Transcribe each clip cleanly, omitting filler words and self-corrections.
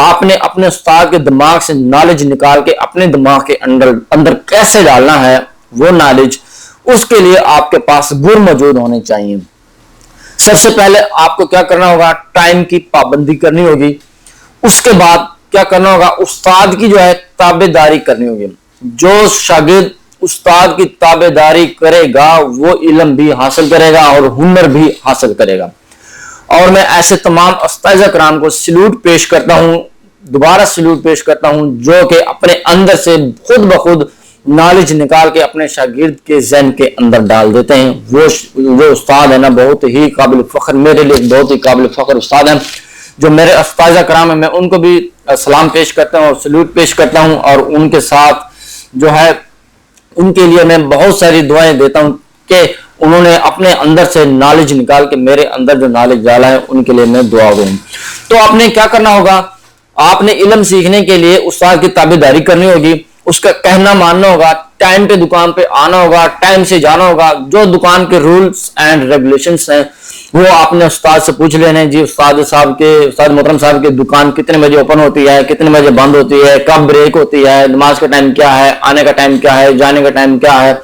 آپ نے اپنے استاد کے دماغ سے نالج نکال کے اپنے دماغ کے اندر کیسے ڈالنا ہے وہ نالج، اس کے لیے آپ کے پاس گر موجود ہونے چاہیے۔ سب سے پہلے آپ کو کیا کرنا ہوگا، ٹائم کی پابندی کرنی ہوگی۔ اس کے بعد کیا کرنا ہوگا، استاد کی جو ہے تابع داری کرنی ہوگی۔ جو شاگرد استاد کی تابع داری کرے گا وہ علم بھی حاصل کرے گا اور ہنر بھی حاصل کرے گا۔ اور میں ایسے تمام اساتذہ کرام کو سلوٹ پیش کرتا ہوں، دوبارہ سلوٹ پیش کرتا ہوں، جو کہ اپنے اندر سے خود بخود نالج نکال کے اپنے شاگرد کے ذہن کے اندر ڈال دیتے ہیں۔ وہ استاد ہے نا، بہت ہی قابل فخر، میرے لیے بہت ہی قابل فخر استاد ہیں۔ جو میرے اساتذہ کرام ہیں میں ان کو بھی سلام پیش کرتا ہوں اور سلوٹ پیش کرتا ہوں، اور ان کے ساتھ جو ہے ان کے لیے میں بہت ساری دعائیں دیتا ہوں کہ انہوں نے اپنے اندر سے نالج نکال کے میرے اندر جو نالج ڈالا ہے ان کے لیے میں دعا دوں۔ تو آپ نے کیا کرنا ہوگا، آپ نے علم سیکھنے کے لیے استاد کی تابع داری کرنی ہوگی، اس کا کہنا ماننا ہوگا، ٹائم پہ دکان پہ آنا ہوگا، ٹائم سے جانا ہوگا۔ جو دکان کے رولز اینڈ ریگولیشنز ہیں وہ آپ نے استاد سے پوچھ لینے، جی استاد محترم صاحب کی دکان کتنے بجے اوپن ہوتی ہے، کتنے بجے بند ہوتی ہے، کب بریک ہوتی ہے، نماز کا ٹائم کیا ہے، آنے کا ٹائم کیا ہے، جانے کا ٹائم کیا ہے،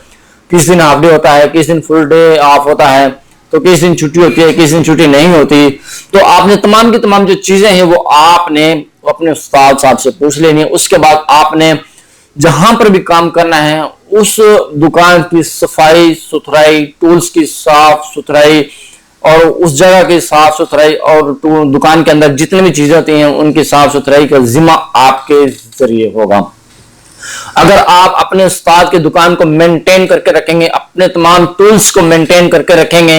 کس دن ہاف ڈے ہوتا ہے، کس دن فل ڈے آف ہوتا ہے، تو کس دن چھٹی ہوتی ہے، کس دن چھٹی نہیں ہوتی۔ تو آپ نے تمام کی تمام جو چیزیں ہیں وہ آپ نے اپنے استاد صاحب سے پوچھ لینی ہے۔ اس کے بعد آپ نے جہاں پر بھی کام کرنا ہے اس دکان کی صفائی ستھرائی، ٹولز کی صاف ستھرائی اور اس جگہ کی صاف ستھرائی اور دکان کے اندر جتنی بھی چیزیں ہوتی ہیں ان کی صاف ستھرائی کا ذمہ آپ کے ذریعے ہوگا۔ اگر آپ اپنے استاد کی دکان کو مینٹین کر کے رکھیں گے، اپنے تمام ٹولز کو مینٹین کر کے رکھیں گے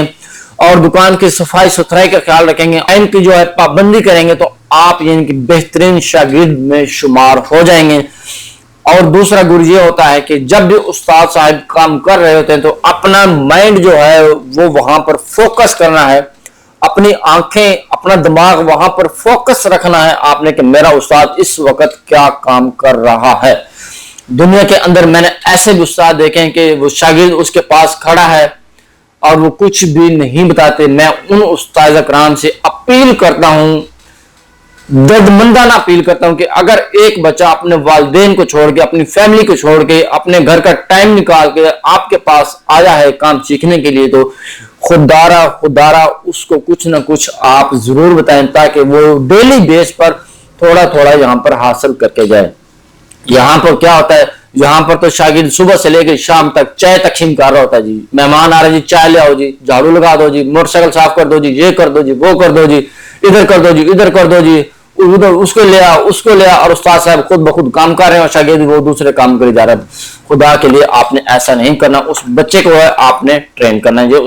اور دکان کی صفائی ستھرائی کا خیال رکھیں گے، ٹائم کی جو ہے پابندی کریں گے، تو آپ یعنی کہ بہترین شاگرد میں شمار ہو جائیں گے۔ اور دوسرا گر یہ ہوتا ہے کہ جب بھی استاد صاحب کام کر رہے ہوتے ہیں تو اپنا مائنڈ جو ہے وہ وہاں پر فوکس کرنا ہے، اپنی آنکھیں اپنا دماغ وہاں پر فوکس رکھنا ہے آپ نے کہ میرا استاد اس وقت کیا کام کر رہا ہے۔ دنیا کے اندر میں نے ایسے بھی استاد دیکھے ہیں کہ وہ شاگرد اس کے پاس کھڑا ہے اور وہ کچھ بھی نہیں بتاتے۔ میں ان استاد کرام سے اپیل کرتا ہوں، درد مندانہ اپیل کرتا ہوں کہ اگر ایک بچہ اپنے والدین کو چھوڑ کے، اپنی فیملی کو چھوڑ کے، اپنے گھر کا ٹائم نکال کے آپ کے پاس آیا ہے کام سیکھنے کے لیے، تو خوددارا اس کو کچھ نہ کچھ آپ ضرور بتائیں تاکہ وہ ڈیلی بیس پر تھوڑا تھوڑا یہاں پر حاصل کر کے جائے۔ یہاں پر کیا ہوتا ہے، یہاں پر تو شاگرد صبح سے لے کے شام تک چائے تقسیم کر رہا ہوتا ہے، جی مہمان آ رہے جی چائے لے آؤ جی، جھاڑو لگا دو جی، موٹر سائیکل صاف کر دو جی، یہ کر دو جی، وہ کر دو جی، ادھر کر دو جی، ادھر کر دو جی، ادھر اس کو لے آؤ، اس کو لے آؤ، اور استاد صاحب خود بخود کام کر رہے ہیں اور شاگرد وہ دوسرے کام کرے جا رہا ہے۔ خدا کے لیے آپ نے ایسا نہیں کرنا، اس بچے کو ہے آپ نے ٹرین کرنا ہے۔ یہ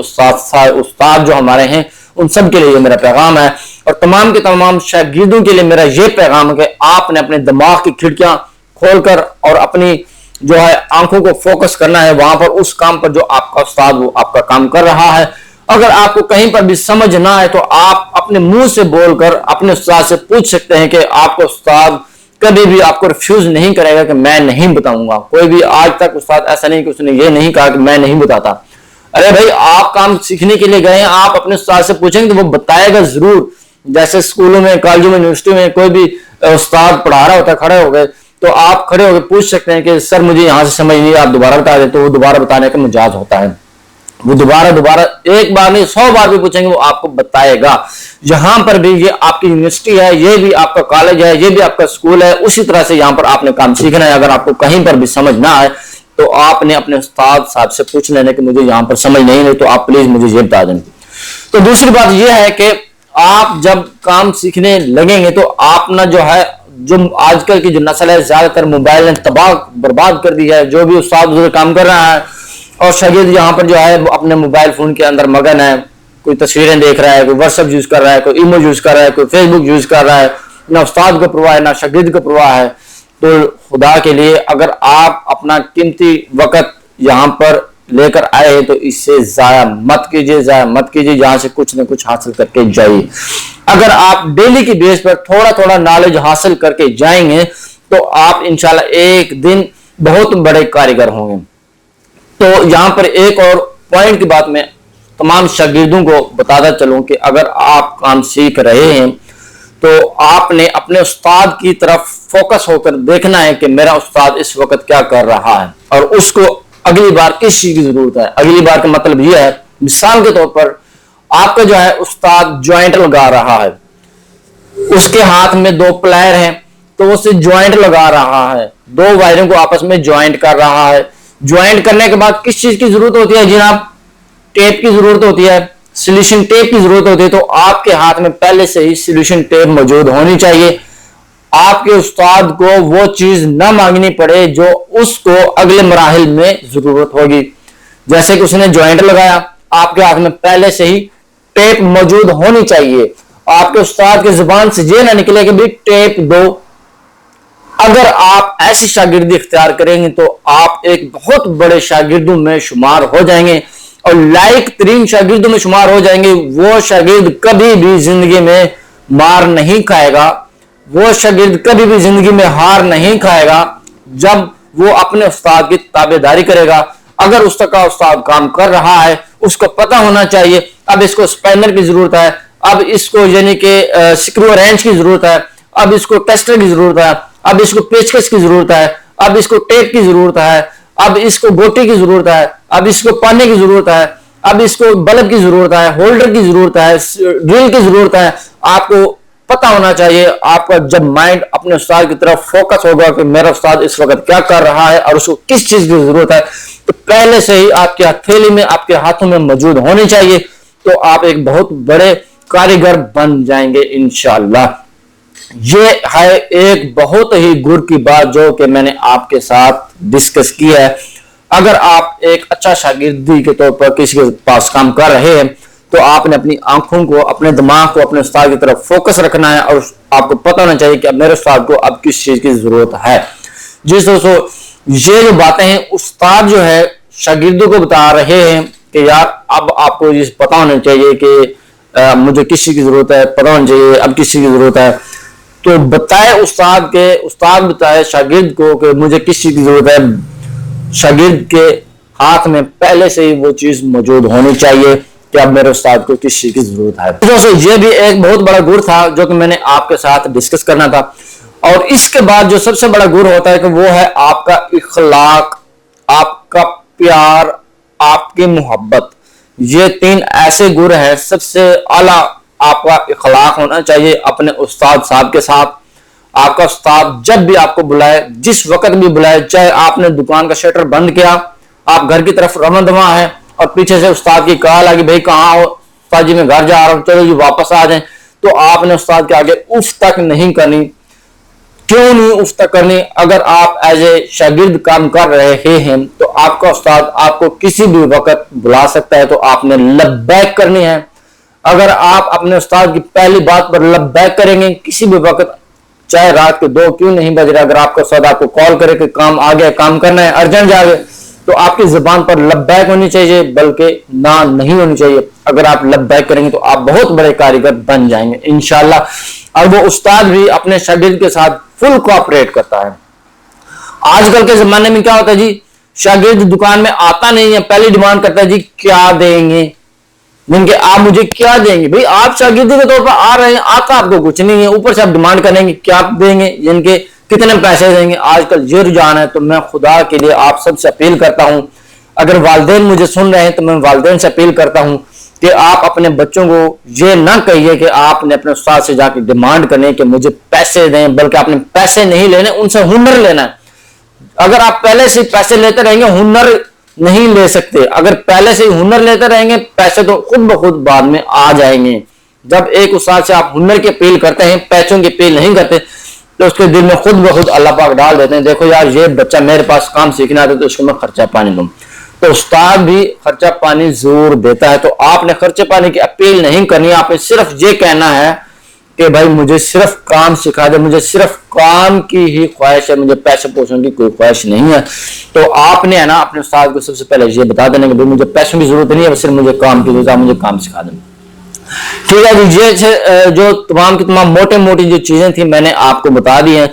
استاد جو ہمارے ہیں ان سب کے لیے میرا پیغام ہے، اور تمام کے تمام شاگردوں کے لیے میرا یہ پیغام ہے کہ آپ نے اپنے دماغ کی کھڑکیاں کھول کر اور اپنی جو ہے آنکھوں کو فوکس کرنا ہے وہاں پر اس کام پر جو آپ کا استاد وہ آپ کا کام کر رہا ہے۔ اگر آپ کو کہیں پر بھی سمجھ نہ آئے تو آپ اپنے منہ سے بول کر اپنے استاد سے پوچھ سکتے ہیں کہ آپ کو استاد کبھی بھی آپ کو ریفیوز نہیں کرے گا کہ میں نہیں بتاؤں گا۔ کوئی بھی آج تک استاد ایسا نہیں کہ اس نے یہ نہیں کہا کہ میں نہیں بتاتا۔ ارے بھائی آپ کام سیکھنے کے لیے گئے ہیں، آپ اپنے استاد سے پوچھیں گے تو وہ بتائے گا ضرور۔ جیسے اسکولوں میں، کالجوں میں، یونیورسٹی میں کوئی بھی استاد پڑھا رہا ہوتا ہے، کھڑے ہو گئے تو آپ کھڑے ہو کے پوچھ سکتے ہیں کہ سر مجھے یہاں سے سمجھ نہیں، آپ دوبارہ بتا دیں، تو وہ دوبارہ بتانے کا مجاز ہوتا ہے۔ وہ دوبارہ ایک بار نہیں 100 بار بھی پوچھیں گے وہ آپ کو بتائے گا۔ یہاں پر بھی یہ آپ کی یونیورسٹی ہے، یہ بھی آپ کا کالج ہے، یہ بھی آپ کا اسکول ہے، اسی طرح سے یہاں پر آپ نے کام سیکھنا ہے۔ اگر آپ کو کہیں پر بھی سمجھ نہ آئے تو آپ نے اپنے استاد صاحب سے پوچھ لینا کہ مجھے یہاں پر سمجھ نہیں ہے تو آپ پلیز مجھے یہ بتا دیں۔ تو دوسری بات یہ ہے کہ آپ جب کام سیکھنے لگیں گے تو آپ نہ جو ہے، جو آج کل کی جو نسل ہے زیادہ تر موبائل نے تباہ برباد کر دی ہے۔ جو بھی استاد کام کر رہا ہے اور شاگرد یہاں پر جو ہے وہ اپنے موبائل فون کے اندر مگن ہے، کوئی تصویریں دیکھ رہا ہے، کوئی واٹس ایپ یوز کر رہا ہے، کوئی ایمو یوز کر رہا ہے، کوئی فیس بک یوز کر رہا ہے، نہ استاد کو پرواہ ہے نہ شاگرد کو پرواہ ہے۔ تو خدا کے لیے اگر آپ اپنا قیمتی وقت یہاں پر لے کر آئے ہیں تو اس سے ضائع مت کیجیے، یہاں سے کچھ نہ کچھ حاصل کر کے جائیے۔ اگر آپ ڈیلی کی بیس پر تھوڑا تھوڑا نالج حاصل کر کے جائیں گے تو آپ انشاءاللہ ایک دن بہت بڑے کاریگر ہوں گے۔ تو یہاں پر ایک اور پوائنٹ کی بات میں تمام شاگردوں کو بتاتا چلوں کہ اگر آپ کام سیکھ رہے ہیں تو آپ نے اپنے استاد کی طرف فوکس ہو کر دیکھنا ہے کہ میرا استاد اس وقت کیا کر رہا ہے اور اس کو اگلی بار کس چیز کی ضرورت ہے. اگلی بار کا مطلب یہ ہے، مثال کے طور پر آپ کا جو ہے استاد جوائنٹ لگا رہا ہے، اس کے ہاتھ میں 2 پلائر ہیں تو وہ اسے جوائنٹ لگا رہا ہے، 2 وائروں کو آپس میں جوائنٹ کر رہا ہے. جوائنٹ کرنے کے بعد کس چیز کی ضرورت ہوتی ہے جناب؟ ٹیپ کی ضرورت ہوتی ہے، سلیوشن ٹیپ کی ضرورت ہوتی ہے. تو آپ کے ہاتھ میں پہلے سے ہی سلیوشن ٹیپ موجود ہونی چاہیے. آپ کے استاد کو وہ چیز نہ مانگنی پڑے جو اس کو اگلے مراحل میں ضرورت ہوگی. جیسے کہ اس نے جوائنٹ لگایا، آپ کے ہاتھ میں پہلے سے ہی ٹیپ موجود ہونی چاہیے. آپ کے استاد کی زبان سے یہ نہ نکلے کہ بھی ٹیپ دو. اگر آپ ایسی شاگردی اختیار کریں گے تو آپ ایک بہت بڑے شاگردوں میں شمار ہو جائیں گے اور لائق ترین شاگردوں میں شمار ہو جائیں گے. وہ شاگرد کبھی بھی زندگی میں مار نہیں کھائے گا، وہ شاگرد کبھی بھی زندگی میں ہار نہیں کھائے گا جب وہ اپنے استاد کی تابعداری کرے گا. اگر اس کا استاد کام کر رہا ہے، اس کو پتہ ہونا چاہیے اب اس کو اسپینر کی ضرورت ہے، اب اس کو یعنی کہ سکرو رینچ کی ضرورت ہے، اب اس کو ٹیسٹر کی ضرورت ہے، اب اس کو پیچکس کی ضرورت ہے، اب اس کو ٹیپ کی ضرورت ہے، اب اس کو گوٹی کی ضرورت ہے، اب اس کو پانے کی ضرورت ہے، اب اس کو بلب کی ضرورت ہے، ہولڈر کی ضرورت ہے، ڈرل کی ضرورت ہے. آپ کو پتہ ہونا چاہیے. آپ کا جب مائنڈ اپنے استاد کی طرف فوکس ہوگا کہ میرا استاد اس وقت کیا کر رہا ہے اور اس کو کس چیز کی ضرورت ہے، تو پہلے سے ہی آپ کے ہتھیلی میں، آپ کے ہاتھوں میں موجود ہونی چاہیے. تو آپ ایک بہت بڑے کاریگر بن جائیں گے انشاءاللہ. یہ ہے ایک بہت ہی گر کی بات جو کہ میں نے آپ کے ساتھ ڈسکس کی ہے. اگر آپ ایک اچھا شاگردی کے طور پر کسی کے پاس کام کر رہے ہیں تو آپ نے اپنی آنکھوں کو، اپنے دماغ کو اپنے استاد کی طرف فوکس رکھنا ہے اور آپ کو پتہ ہونا چاہیے کہ اب میرے استاد کو اب کس چیز کی ضرورت ہے. جس دوستو یہ جو باتیں ہیں استاد جو ہے شاگردوں کو بتا رہے ہیں کہ یار اب آپ کو یہ پتہ ہونا چاہیے کہ مجھے کس چیز کی ضرورت ہے، پتہ ہونا چاہیے اب کس چیز کی ضرورت ہے. تو بتائے استاد بتائے شاگرد کو کہ مجھے کس چیز کی ضرورت ہے. شاگرد کے ہاتھ میں پہلے سے ہی وہ چیز موجود ہونی چاہیے کہ اب میرے استاد کو کس چیز کی ضرورت ہے. یہ بھی ایک بہت بڑا گر تھا جو کہ میں نے آپ کے ساتھ ڈسکس کرنا تھا. اور اس کے بعد جو سب سے بڑا گر ہوتا ہے کہ وہ ہے آپ کا اخلاق، آپ کا پیار، آپ کی محبت. یہ 3 ایسے گر ہیں. سب سے اعلیٰ آپ کا اخلاق ہونا چاہیے اپنے استاد صاحب کے ساتھ. آپ کا استاد جب بھی آپ کو بلائے، جس وقت بھی بلائے، چاہے آپ نے دکان کا شٹر بند کیا، آپ گھر کی طرف رواں دواں ہیں اور پیچھے سے استاد کی کال آ گئی بھائی کہاں ہو؟ استاد جی میں گھر جا رہا ہوں، چلو جی واپس آ جائیں. تو آپ نے استاد کے آگے اف تک نہیں کرنی. کیوں نہیں اف تک کرنی؟ اگر آپ ایز اے شاگرد کام کر رہے ہیں تو آپ کا استاد آپ کو کسی بھی وقت بلا سکتا ہے تو آپ نے لبیک کرنی ہے. اگر آپ اپنے استاد کی پہلی بات پر لبیک کریں گے کسی بھی وقت، چاہے رات کے 2 کیوں نہیں بج رہا، اگر آپ کا استاد آپ کو کال کرے کہ کام آ گیا، کام کرنا ہے، ارجنٹ جا گئے، تو آپ کی زبان پر لبیک ہونی چاہیے بلکہ نہ نہیں ہونی چاہیے. اگر آپ لبیک کریں گے تو آپ بہت بڑے کاریگر بن جائیں گے انشاءاللہ. اور وہ استاد بھی اپنے شاگرد کے ساتھ فل کوآپریٹ کرتا ہے. آج کل کے زمانے میں کیا ہوتا ہے جی، شاگرد دکان میں آتا نہیں ہے، پہلی ڈیمانڈ کرتا ہے جی کیا دیں گے، جن کے آپ مجھے کیا دیں گے. بھئی آپ شاگردی کے طور پر آ رہے ہیں، آتا آپ کو کچھ نہیں ہے، اوپر سے آپ ڈیمانڈ کریں گے کیا دیں گے، جن کے کتنے پیسے دیں گے. آج کل یہ رجحان ہے. تو میں خدا کے لیے آپ سب سے اپیل کرتا ہوں، اگر والدین مجھے سن رہے ہیں تو میں والدین سے اپیل کرتا ہوں کہ آپ اپنے بچوں کو یہ نہ کہیے کہ آپ نے اپنے استاد سے جا کے ڈیمانڈ کرنے کہ مجھے پیسے دیں، بلکہ آپ نے پیسے نہیں لینے، ان سے ہنر لینا ہے. اگر آپ پہلے سے پیسے لیتے رہیں گے ہنر نہیں لے سکتے. اگر پہلے سے ہنر لیتے رہیں گے پیسے تو خود بخود بعد میں آ جائیں گے. جب ایک استاد سے آپ ہنر کی اپیل کرتے ہیں، پیسوں کی اپیل نہیں کرتے، تو اس کے دل میں خود بخود اللہ پاک ڈال دیتے ہیں دیکھو یار یہ بچہ میرے پاس کام سیکھنا آتا ہے تو اس کو میں خرچہ پانی دوں. تو استاد بھی خرچہ پانی ضرور دیتا ہے. تو آپ نے خرچہ پانی کی اپیل نہیں کرنی، آپ نے صرف یہ کہنا ہے کہ بھائی مجھے صرف کام سکھا دے، مجھے صرف کام کی ہی خواہش ہے، مجھے پیسے پوچھنے کی کوئی خواہش نہیں ہے. تو آپ نے ہے نا اپنے استاد کو سب سے پہلے یہ بتا دینا کہ مجھے پیسوں کی ضرورت نہیں ہے، صرف مجھے کام کی ضرورت ہے، مجھے کام سکھا دینا. ٹھیک ہے جی. یہ جو تمام کی تمام موٹی جو چیزیں تھیں میں نے آپ کو بتا دی ہیں.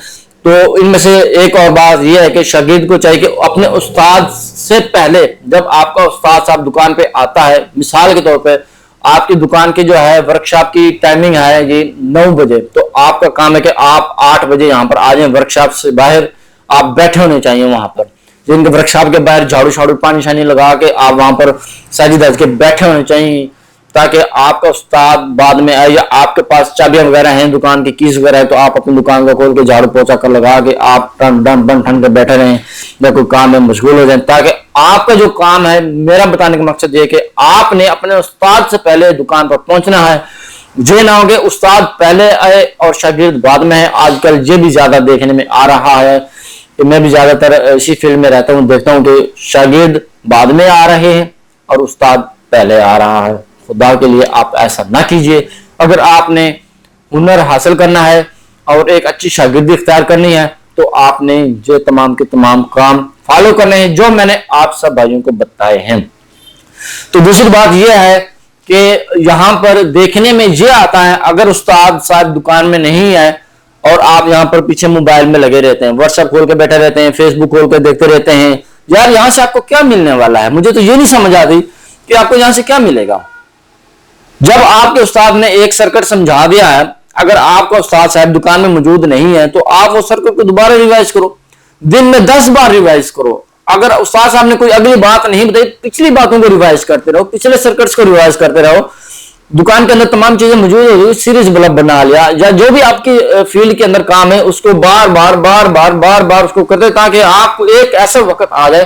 تو ان میں سے ایک اور بات یہ ہے کہ شاگرد کو چاہیے کہ اپنے استاد سے پہلے، جب آپ کا استاد صاحب دکان پہ آتا ہے، مثال کے طور پہ آپ کی دکان کی جو ہے ورکشاپ کی ٹائمنگ ہے جی 9 بجے، تو آپ کا کام ہے کہ آپ 8 بجے یہاں پر آ جائیں، ورکشاپ سے باہر آپ بیٹھے ہونے چاہیے وہاں پر، جن کے ورکشاپ کے باہر جھاڑو شاڑو پانی شانی لگا کے آپ وہاں پر سجدہ دھج کے بیٹھے ہونے چاہیے، تاکہ آپ کا استاد بعد میں آئے، یا آپ کے پاس چابیاں وغیرہ ہیں دکان کی کیز وغیرہ ہے تو آپ اپنی دکان کو کھول کے جھاڑو پوچھا کر لگا کے آپ ٹن ڈن بن ٹھن کے بیٹھے رہیں، یا کوئی کام میں مشغول ہو جائیں، تاکہ آپ کا جو کام ہے، میرا بتانے کا مقصد یہ کہ آپ نے اپنے استاد سے پہلے دکان پر پہنچنا ہے، یہ نہ ہو کہ استاد پہلے آئے اور شاگرد بعد میں ہے۔ آج کل یہ بھی زیادہ دیکھنے میں آ رہا ہے کہ میں بھی زیادہ تر اسی فیلڈ میں رہتا ہوں، دیکھتا ہوں کہ شاگرد بعد میں آ رہے ہیں اور استاد پہلے آ رہا ہے۔ خدا کے لیے آپ ایسا نہ کیجئے۔ اگر آپ نے ہنر حاصل کرنا ہے اور ایک اچھی شاگردی اختیار کرنی ہے تو آپ نے یہ تمام کے تمام کام فالو کرنے ہیں جو میں نے آپ سب بھائیوں کو بتائے ہیں۔ تو دوسری بات یہ ہے کہ یہاں پر دیکھنے میں یہ آتا ہے، اگر استاد صاحب دکان میں نہیں ہے اور آپ یہاں پر پیچھے موبائل میں لگے رہتے ہیں، واٹس ایپ کھول کے بیٹھے رہتے ہیں، فیس بک کھول کے دیکھتے رہتے ہیں، یار یہاں سے آپ کو کیا ملنے والا ہے؟ مجھے تو یہ نہیں سمجھ آتی کہ آپ کو یہاں سے کیا ملے گا۔ جب آپ کے استاد نے ایک سرکٹ سمجھا دیا ہے، اگر آپ کا استاد صاحب دکان میں موجود نہیں ہے تو آپ وہ سرکٹ کو دوبارہ ریوائز کرو، دن میں 10 بار ریوائز کرو۔ اگر استاد صاحب نے کوئی اگلی بات نہیں بتائی، پچھلی باتوں کو ریوائز کرتے رہو، پچھلے سرکٹس کو ریوائز کرتے رہو۔ دکان کے اندر تمام چیزیں موجود ہوگی، سیریز بلب بنا لیا، یا جو بھی آپ کی فیلڈ کے اندر کام ہے اس کو بار بار اس کو کرتے، تاکہ آپ کو ایک ایسا وقت آ جائے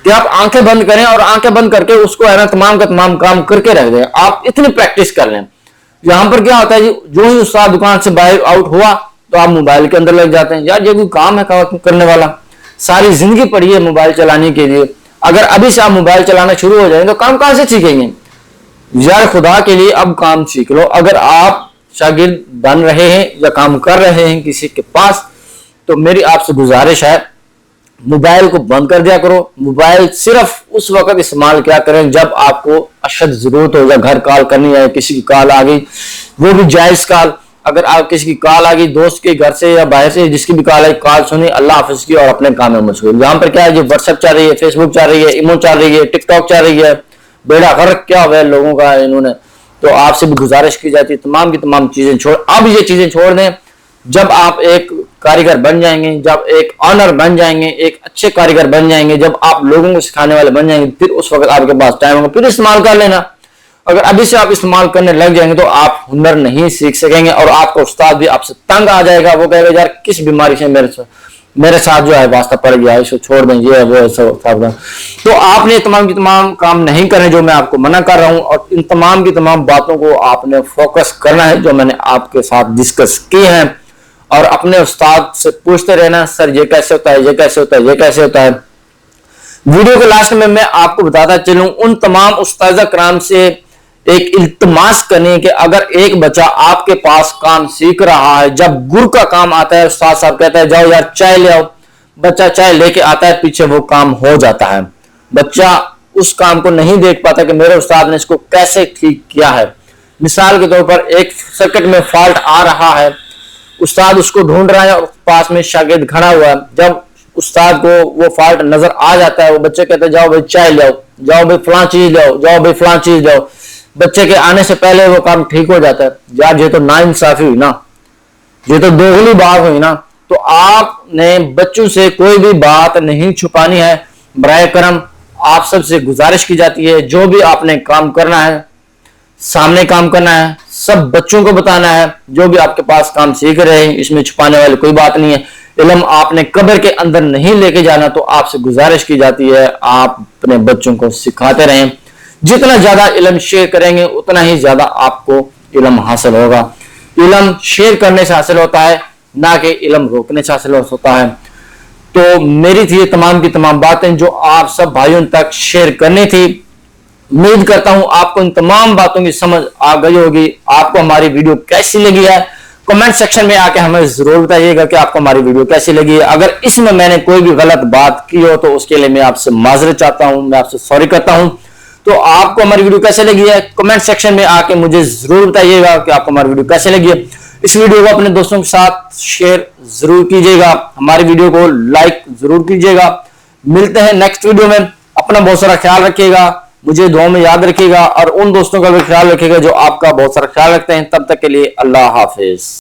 کہ آپ آنکھیں بند کریں اور آنکھیں بند کر کے اس کو ہے نا تمام کا تمام کام کر کے رکھ دیں۔ آپ اتنی پریکٹس کر لیں۔ یہاں پر کیا ہوتا ہے جی، جو ہی استاد دکان سے باہر آؤٹ ہوا تو آپ موبائل کے اندر لگ جاتے ہیں، یار یہ کوئی کام ہے کرنے والا؟ ساری زندگی پڑی ہے موبائل چلانے کے لیے، اگر ابھی سے آپ موبائل چلانا شروع ہو جائیں تو کام کہاں سے سیکھیں گے؟ یار خدا کے لیے اب کام سیکھ لو۔ اگر آپ شاگرد بن رہے ہیں یا کام کر رہے ہیں کسی کے پاس، تو میری آپ سے گزارش ہے موبائل کو بند کر دیا کرو۔ موبائل صرف اس وقت استعمال کیا کریں جب آپ کو اشد ضرورت ہو، یا گھر کال کرنی ہے، کسی کی کال آ گئی، وہ بھی جائز کال۔ اگر آپ کسی کی کال آ گئی دوست کے گھر سے یا باہر سے، جس کی بھی کال آئی، کال سنی، اللہ حافظ کی اور اپنے کام میں مشغول۔ یہاں پر کیا ہے جی، واٹس ایپ چل رہی ہے، فیس بک چل رہی ہے، ایمو چل رہی ہے، ٹک ٹاک چل رہی ہے، بیڑا غرق کیا ہوا ہے لوگوں کا انہوں نے۔ تو آپ سے بھی گزارش کی جاتی ہے تمام کی تمام چیزیں چھوڑ، اب یہ چیزیں چھوڑ دیں۔ جب آپ ایک کاریگر بن جائیں گے، جب ایک آنر بن جائیں گے، ایک اچھے کاریگر بن جائیں گے، جب آپ لوگوں کو سکھانے والے بن جائیں گے، پھر اس وقت آپ کے پاس ٹائم ہوگا، پھر استعمال کر لینا۔ اگر ابھی سے آپ استعمال کرنے لگ جائیں گے تو آپ ہنر نہیں سیکھ سکیں گے، اور آپ کا استاد بھی آپ سے تنگ آ جائے گا، وہ کہے گا یار کس بیماری سے میرے ساتھ جو ہے واسطہ پڑ گیا، اس کو چھوڑ دیں، یہ ہے وہ ہے۔ تو آپ نے تمام کی تمام کام نہیں کرنے جو میں آپ کو منع کر رہا ہوں، اور ان تمام کی تمام باتوں کو آپ نے فوکس کرنا ہے جو میں نے آپ کے ساتھ ڈسکس کی ہیں، اور اپنے استاد سے پوچھتے رہنا، سر یہ کیسے ہوتا ہے، یہ کیسے ہوتا ہے، یہ کیسے ہوتا ہے۔ ویڈیو کے لاسٹ میں آپ کو بتاتا چلوں، ان تمام استاذہ کرام سے ایک التماس کرنے کہ اگر ایک بچہ آپ کے پاس کام سیکھ رہا ہے، جب گر کا کام آتا ہے، استاد صاحب کہتا ہے جاؤ یار چائے لے آؤ، بچہ چائے لے کے آتا ہے، پیچھے وہ کام ہو جاتا ہے۔ بچہ اس کام کو نہیں دیکھ پاتا کہ میرے استاد نے اس کو کیسے ٹھیک کیا ہے۔ مثال کے طور پر ایک سرکٹ میں فالٹ آ رہا ہے، استاد اس کو ڈھونڈ رہا ہے اور پاس میں شاگرد کھڑا ہوا ہے، جب استاد کو وہ فالٹ نظر آ جاتا ہے، وہ بچے کہتے ہیں جاؤ بھائی چائے لے آؤ، جاؤ بھائی فلاں چیز لے آؤ، جاؤ بھائی فلاں چیز لے آؤ، بچے کے آنے سے پہلے وہ کام ٹھیک ہو جاتا ہے۔ یار یہ تو ناانصافی ہوئی نا، یہ تو دوغلی بات ہوئی نا۔ تو آپ نے بچوں سے کوئی بھی بات نہیں چھپانی ہے، برائے کرم آپ سب سے گزارش کی جاتی ہے، جو بھی آپ نے کام کرنا ہے سامنے کام کرنا ہے، سب بچوں کو بتانا ہے، جو بھی آپ کے پاس کام سیکھ رہے ہیں، اس میں چھپانے والی کوئی بات نہیں ہے۔ علم آپ نے قبر کے اندر نہیں لے کے جانا، تو آپ سے گزارش کی جاتی ہے آپ اپنے بچوں کو سکھاتے رہیں۔ جتنا زیادہ علم شیئر کریں گے اتنا ہی زیادہ آپ کو علم حاصل ہوگا۔ علم شیئر کرنے سے حاصل ہوتا ہے، نہ کہ علم روکنے سے حاصل ہوتا ہے۔ تو میری تھی یہ تمام کی تمام باتیں جو آپ سب بھائیوں تک شیئر کرنی تھی۔ امید کرتا ہوں آپ کو ان تمام باتوں کی سمجھ آ گئی ہوگی۔ آپ کو ہماری ویڈیو کیسی لگی ہے کمنٹ سیکشن میں آ کے ہمیں ضرور بتائیے گا کہ آپ کو ہماری ویڈیو کیسی لگی ہے۔ اگر اس میں نے کوئی بھی غلط بات کی ہو تو اس کے لیے میں آپ سے معذرت چاہتا ہوں، میں آپ سے سوری کرتا ہوں۔ تو آپ کو ہماری ویڈیو کیسے لگی ہے کمنٹ سیکشن میں آ کے مجھے ضرور بتائیے گا کہ آپ کو ہماری ویڈیو کیسے لگی ہے۔ اس ویڈیو کو اپنے دوستوں کے ساتھ شیئر ضرور کیجیے گا، ہماری ویڈیو کو لائک ضرور کیجیے گا۔ ملتے ہیں نیکسٹ ویڈیو میں، اپنا بہت سارا خیال رکھیے گا۔ مجھے دعا میں یاد رکھیے گا اور ان دوستوں کا بھی خیال رکھیے گا جو آپ کا بہت سارا خیال رکھتے ہیں. تب تک کے لیے اللہ حافظ.